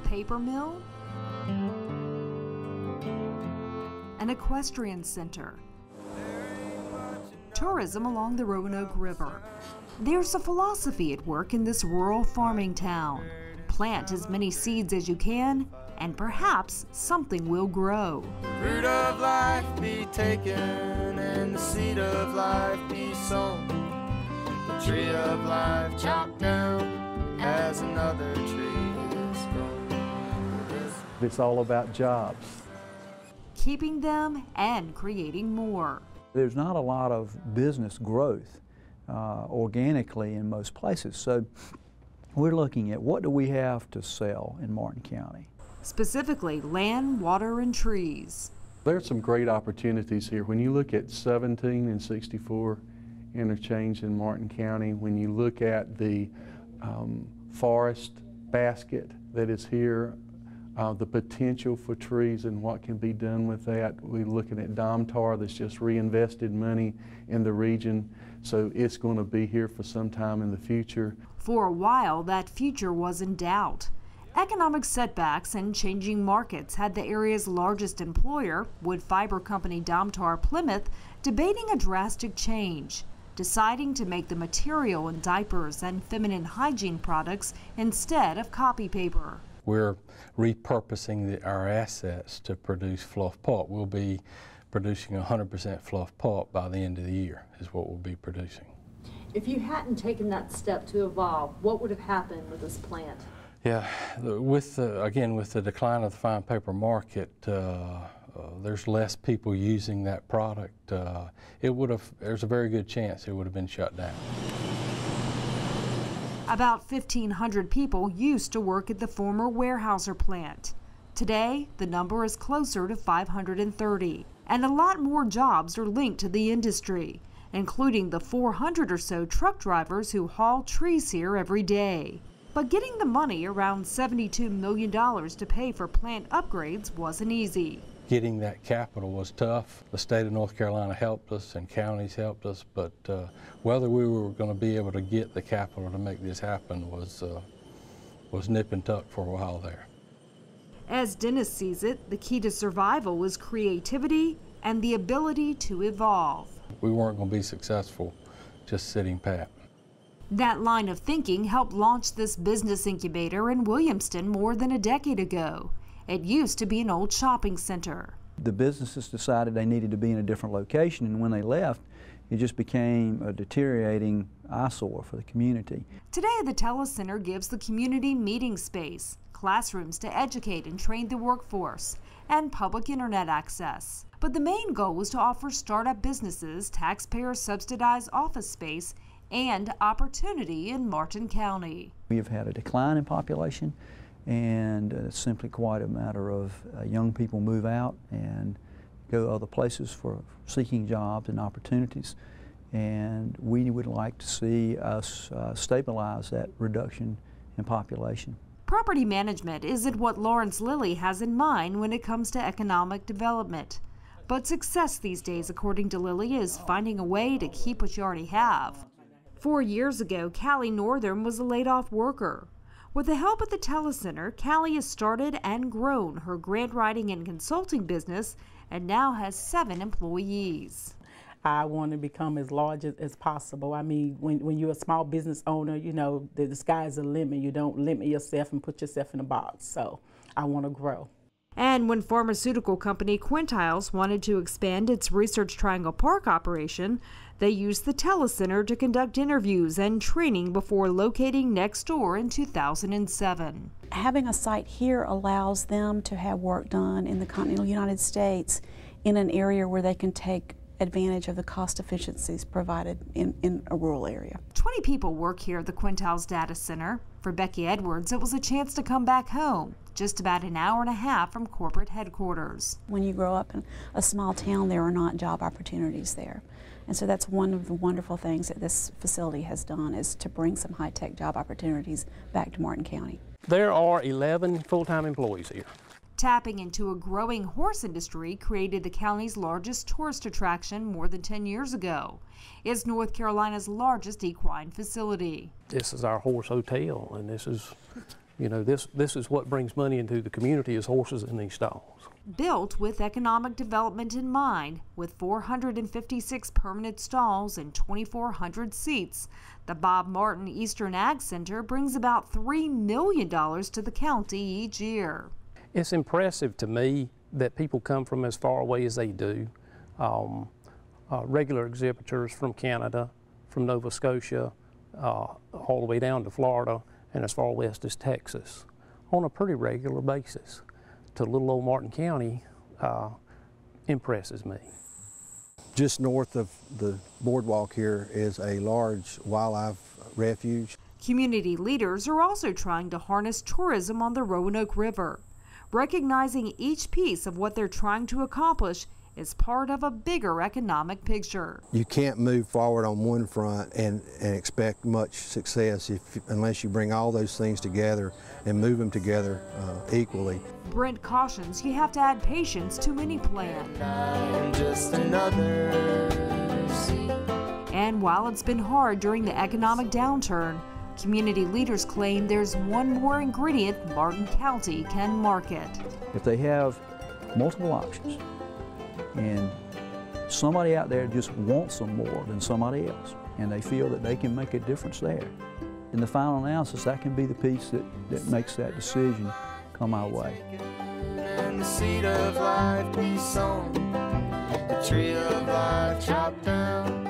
paper mill, an equestrian center, tourism along the Roanoke River. There's a philosophy at work in this rural farming town. Plant as many seeds as you can, and perhaps something will grow. The root of life be taken, and the seed of life be sown. The tree of life chopped down as another tree is grown. It's all about jobs. Keeping them and creating more. There's not a lot of business growth organically in most places, so we're looking at what do we have to sell in Martin County. Specifically, land, water, and trees. There's some great opportunities here. When you look at 17 and 64 interchange in Martin County, when you look at the forest basket that is here, the potential for trees and what can be done with that. We're looking at Domtar that's just reinvested money in the region, so it's going to be here for some time in the future. For a while, that future was in doubt. Economic setbacks and changing markets had the area's largest employer, wood fiber company Domtar Plymouth, debating a drastic change, deciding to make the material in diapers and feminine hygiene products instead of copy paper. We're repurposing our assets to produce fluff pulp. We'll be producing 100% fluff pulp by the end of the year is what we'll be producing. If you hadn't taken that step to evolve, what would have happened with this plant? Yeah, again, with the decline of the fine paper market, there's less people using that product. There's a very good chance it would have been shut down. About 1,500 people used to work at the former Weyerhaeuser plant. Today, the number is closer to 530, and a lot more jobs are linked to the industry, including the 400 or so truck drivers who haul trees here every day. But getting the money, around $72 million to pay for plant upgrades, wasn't easy. Getting that capital was tough. The state of North Carolina helped us and counties helped us, but whether we were going to be able to get the capital to make this happen was nip and tuck for a while there. As Dennis sees it, the key to survival was creativity and the ability to evolve. We weren't going to be successful just sitting pat. That line of thinking helped launch this business incubator in Williamston more than a decade ago. It used to be an old shopping center. The businesses decided they needed to be in a different location, and when they left, it just became a deteriorating eyesore for the community. Today, the Telecenter gives the community meeting space, classrooms to educate and train the workforce, and public internet access. But the main goal was to offer startup businesses taxpayer-subsidized office space and opportunity in Martin County. We have had a decline in population, and it's simply quite a matter of young people move out and go other places for seeking jobs and opportunities, and we would like to see us stabilize that reduction in population. Property management isn't what Lawrence Lilly has in mind when it comes to economic development. But success these days, according to Lilly, is finding a way to keep what you already have. 4 years ago, Callie Northern was a laid-off worker. With the help of the Telecenter, Callie has started and grown her grant writing and consulting business and now has 7 employees. I want to become as large as possible. I mean, when you're a small business owner, you know, the sky's the limit. You don't limit yourself and put yourself in a box. So I want to grow. And when pharmaceutical company Quintiles wanted to expand its Research Triangle Park operation, they used the Telecenter to conduct interviews and training before locating next door in 2007. Having a site here allows them to have work done in the continental United States in an area where they can take advantage of the cost efficiencies provided in a rural area. 20 people work here at the Quintiles Data Center. For Becky Edwards, it was a chance to come back home, just about an hour and a half from corporate headquarters. When you grow up in a small town, there are not job opportunities there. And so that's one of the wonderful things that this facility has done, is to bring some high-tech job opportunities back to Martin County. There are 11 full-time employees here. Tapping into a growing horse industry created the county's largest tourist attraction more than 10 years ago. It's North Carolina's largest equine facility. This is our horse hotel, and this is You know, this is what brings money into the community, is horses in these stalls. Built with economic development in mind, with 456 permanent stalls and 2,400 seats, the Bob Martin Eastern Ag Center brings about $3 million to the county each year. It's impressive to me that people come from as far away as they do. Regular exhibitors from Canada, from Nova Scotia, all the way down to Florida, and as far west as Texas, on a pretty regular basis to little old Martin County impresses me. Just north of the boardwalk here is a large wildlife refuge. Community leaders are also trying to harness tourism on the Roanoke River. Recognizing each piece of what they're trying to accomplish is part of a bigger economic picture. You can't move forward on one front and expect much success unless you bring all those things together and move them together equally. Brent cautions you have to add patience to any plan. And while it's been hard during the economic downturn, community leaders claim there's one more ingredient Martin County can market. If they have multiple options and somebody out there just wants them more than somebody else, and they feel that they can make a difference there, in the final analysis, that can be the piece that makes that decision come our way. And the seed of life be sown, the tree of life chopped down.